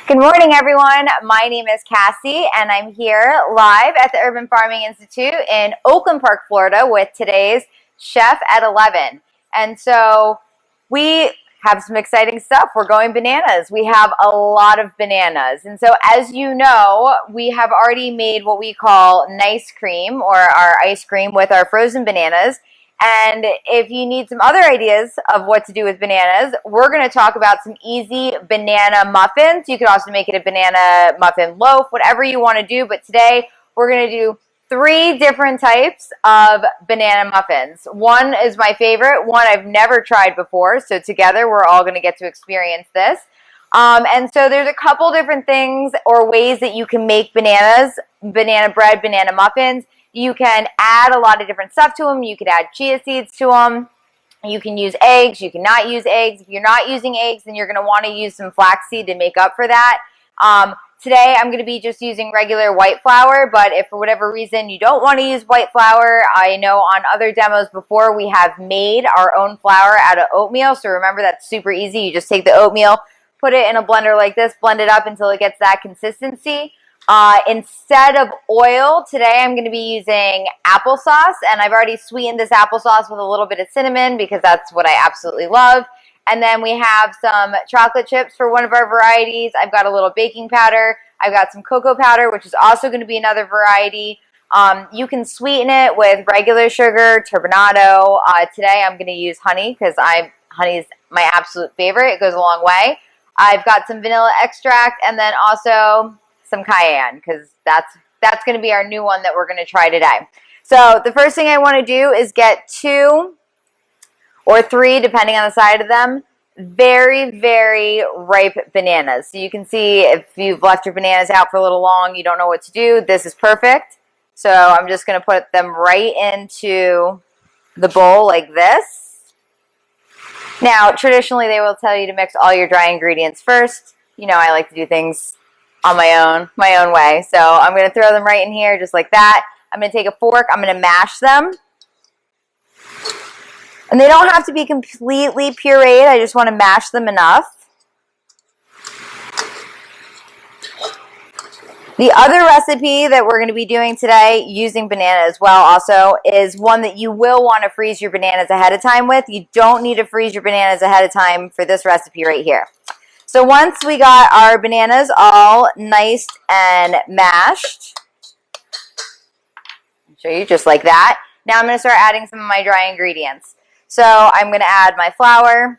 Good morning, everyone. My name is Cassie, and I'm here live at the Urban Farming Institute in Oakland Park, Florida, with today's Chef at 11. And so we have some exciting stuff. We're going bananas. We have a lot of bananas. And so as you know, we have already made what we call nice cream, or our ice cream with our frozen bananas. And if you need some other ideas of what to do with bananas, we're going to talk about some easy banana muffins. You could also make it a banana muffin loaf, whatever you want to do. But today we're going to do 3 different types of banana muffins. One is my favorite, one I've never tried before. So together we're all going to get to experience this. And so there's a couple different things or ways that you can make bananas, banana bread, banana muffins. You can add a lot of different stuff to them. You could add chia seeds to them. You can use eggs. You can not use eggs. If you're not using eggs, then you're going to want to use some flaxseed to make up for that. Today, I'm going to be just using regular white flour, but if for whatever reason you don't want to use white flour, I know on other demos before we have made our own flour out of oatmeal. So remember, that's super easy. You just take the oatmeal, put it in a blender like this, blend it up until it gets that consistency. Instead of oil, today I'm going to be using applesauce, and I've already sweetened this applesauce with a little bit of cinnamon because that's what I absolutely love. And then we have some chocolate chips for one of our varieties. I've got a little baking powder. I've got some cocoa powder, which is also going to be another variety. You can sweeten it with regular sugar, turbinado. Today I'm going to use honey because honey is my absolute favorite. It goes a long way. I've got some vanilla extract and then also some cayenne, because that's going to be our new one that we're going to try today. So the first thing I want to do is get 2 or 3, depending on the side of them, very, very ripe bananas. So you can see if you've left your bananas out for a little long, you don't know what to do, this is perfect. So I'm just going to put them right into the bowl like this. Now, traditionally, they will tell you to mix all your dry ingredients first. You know, I like to do things on my own way. So I'm going to throw them right in here just like that. I'm going to take a fork. I'm going to mash them. And they don't have to be completely pureed. I just want to mash them enough. The other recipe that we're going to be doing today using banana as well also is one that you will want to freeze your bananas ahead of time with. You don't need to freeze your bananas ahead of time for this recipe right here. So once we got our bananas all nice and mashed, I'll show you just like that. Now I'm going to start adding some of my dry ingredients. So I'm going to add my flour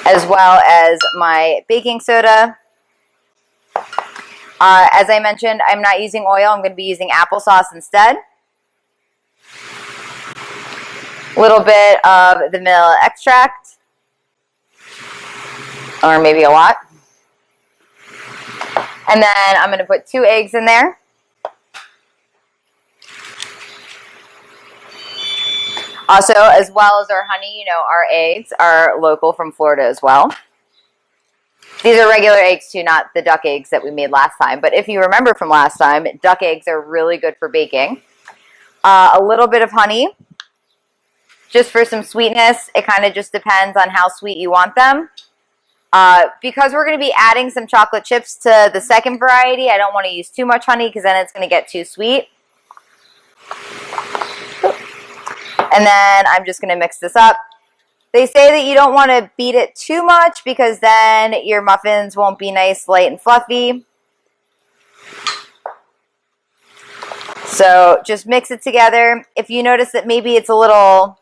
as well as my baking soda. As I mentioned, I'm not using oil. I'm going to be using applesauce instead. A little bit of the vanilla extract. Or maybe a lot. And then I'm going to put 2 eggs in there. Also, as well as our honey, you know, our eggs are local from Florida as well. These are regular eggs too, not the duck eggs that we made last time. But if you remember from last time, duck eggs are really good for baking. A little bit of honey, just for some sweetness. It kind of just depends on how sweet you want them. Because we're going to be adding some chocolate chips to the second variety, I don't want to use too much honey because then it's going to get too sweet. And then I'm just going to mix this up. They say that you don't want to beat it too much because then your muffins won't be nice, light, and fluffy. So just mix it together. If you notice that maybe it's a little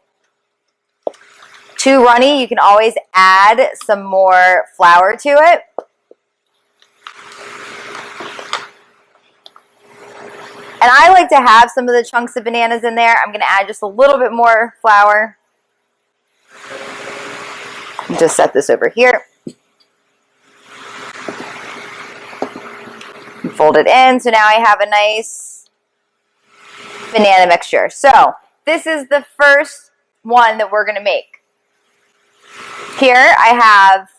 too runny, you can always add some more flour to it. And I like to have some of the chunks of bananas in there. I'm going to add just a little bit more flour. Just set this over here. Fold it in. So now I have a nice banana mixture. So this is the first one that we're going to make. Here I have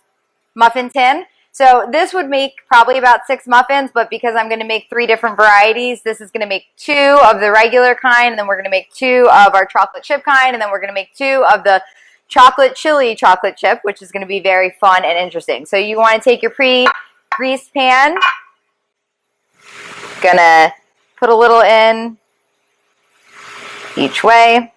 muffin tin. So this would make probably about 6 muffins, but because I'm going to make 3 different varieties, this is going to make 2 of the regular kind, and then we're going to make 2 of our chocolate chip kind, and then we're going to make 2 of the chocolate chili chocolate chip, which is going to be very fun and interesting. So you want to take your pre-greased pan, gonna put a little in each way,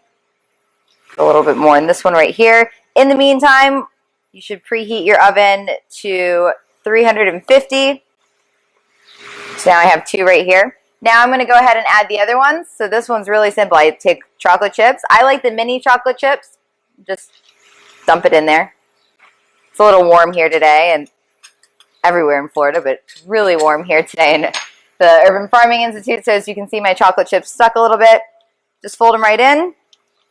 a little bit more in this one right here. In the meantime, you should preheat your oven to 350. So now I have 2 right here. Now I'm going to go ahead and add the other ones. So this one's really simple. I take chocolate chips. I like the mini chocolate chips. Just dump it in there. It's a little warm here today and everywhere in Florida, but it's really warm here today in the Urban Farming Institute. So as you can see, my chocolate chips stuck a little bit. Just fold them right in.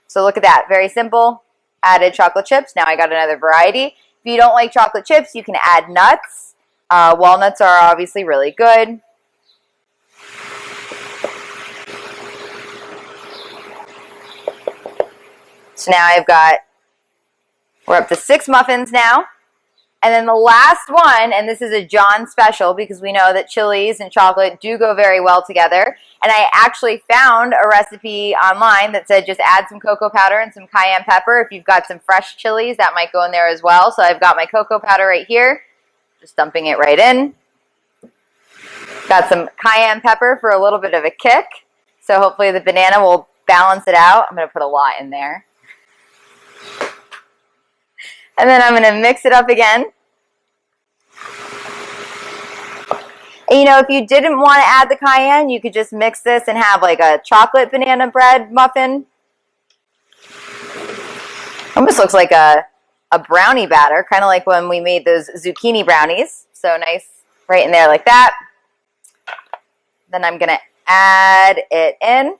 So look at that. Very simple. Added chocolate chips. Now I got another variety. If you don't like chocolate chips, you can add nuts. Walnuts are obviously really good. So now we're up to 6 muffins now. And then the last one, and this is a John special because we know that chilies and chocolate do go very well together. And I actually found a recipe online that said just add some cocoa powder and some cayenne pepper. If you've got some fresh chilies, that might go in there as well. So I've got my cocoa powder right here, just dumping it right in. Got some cayenne pepper for a little bit of a kick. So hopefully the banana will balance it out. I'm going to put a lot in there. And then I'm going to mix it up again. And you know, if you didn't want to add the cayenne, you could just mix this and have like a chocolate banana bread muffin. Almost looks like a brownie batter, kind of like when we made those zucchini brownies. So nice right in there like that. Then I'm going to add it in.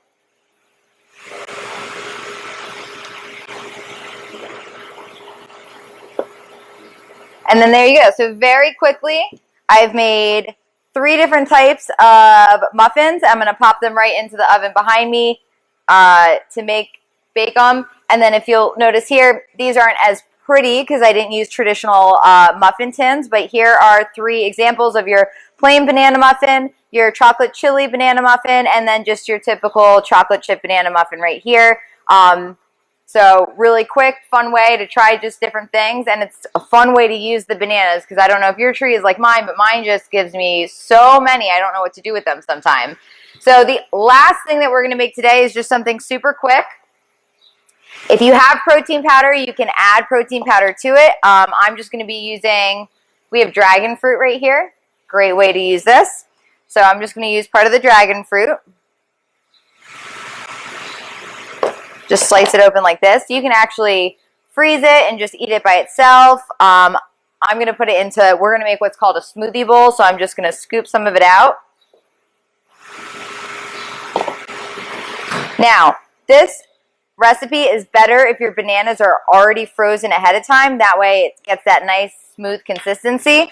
And then there you go. So very quickly, I've made 3 different types of muffins. I'm going to pop them right into the oven behind me to bake them. And then if you'll notice here, these aren't as pretty because I didn't use traditional muffin tins. But here are 3 examples of your plain banana muffin, your chocolate chili banana muffin, and then just your typical chocolate chip banana muffin right here. So really quick, fun way to try just different things, and it's a fun way to use the bananas because I don't know if your tree is like mine, but mine just gives me so many. I don't know what to do with them sometimes. So the last thing that we're going to make today is just something super quick. If you have protein powder, you can add protein powder to it. I'm just going to be using, we have dragon fruit right here. Great way to use this. So I'm just going to use part of the dragon fruit. Just slice it open like this. You can actually freeze it and just eat it by itself. I'm going to put it into, we're going to make what's called a smoothie bowl, so I'm just going to scoop some of it out. Now, this recipe is better if your bananas are already frozen ahead of time. That way it gets that nice smooth consistency.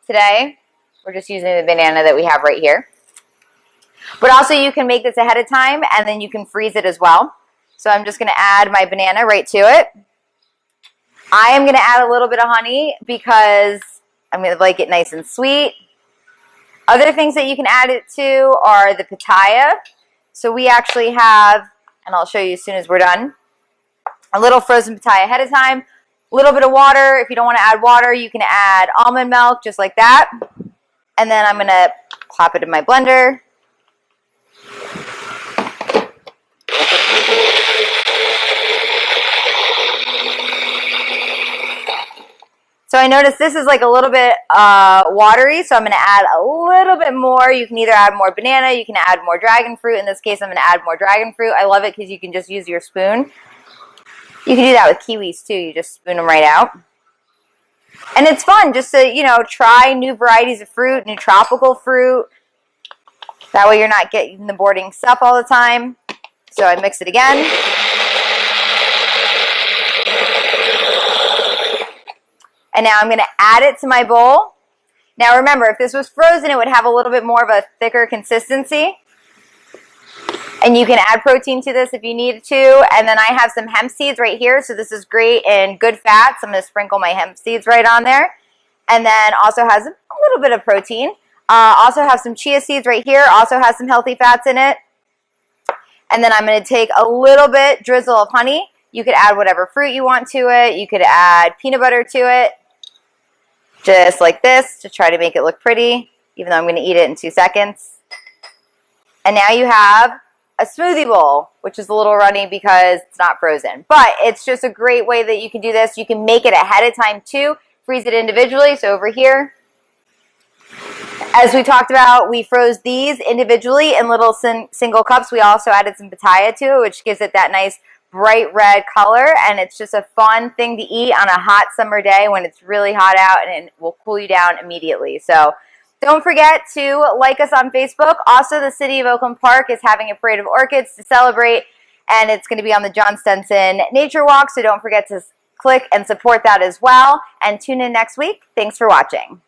Today, we're just using the banana that we have right here. But also you can make this ahead of time and then you can freeze it as well. So I'm just going to add my banana right to it. I am going to add a little bit of honey because I'm going to like it nice and sweet. Other things that you can add it to are the pitaya. So we actually have, and I'll show you as soon as we're done, a little frozen pitaya ahead of time. A little bit of water. If you don't want to add water, you can add almond milk just like that. And then I'm going to pop it in my blender. So I noticed this is like a little bit watery, so I'm going to add a little bit more. You can either add more banana, you can add more dragon fruit. In this case, I'm going to add more dragon fruit. I love it because you can just use your spoon. You can do that with kiwis too. You just spoon them right out. And it's fun just to, you know, try new varieties of fruit, new tropical fruit. That way you're not getting the boarding stuff all the time. So I mix it again. And now I'm going to add it to my bowl. Now remember, if this was frozen, it would have a little bit more of a thicker consistency. And you can add protein to this if you need to. And then I have some hemp seeds right here. So this is great and good fats. I'm going to sprinkle my hemp seeds right on there. And then also has a little bit of protein. Also have some chia seeds right here. Also has some healthy fats in it. And then I'm going to take a little bit drizzle of honey. You could add whatever fruit you want to it. You could add peanut butter to it, just like this, to try to make it look pretty, even though I'm going to eat it in 2 seconds. And now you have a smoothie bowl, which is a little runny because it's not frozen. But it's just a great way that you can do this. You can make it ahead of time too, freeze it individually. So over here, as we talked about, we froze these individually in little single cups. We also added some pitaya to it, which gives it that nice bright red color, and it's just a fun thing to eat on a hot summer day when it's really hot out, and it will cool you down immediately. So don't forget to like us on Facebook. Also, the City of Oakland Park is having a parade of orchids to celebrate, and it's going to be on the John Stenson Nature Walk, so don't forget to click and support that as well, and tune in next week. Thanks for watching.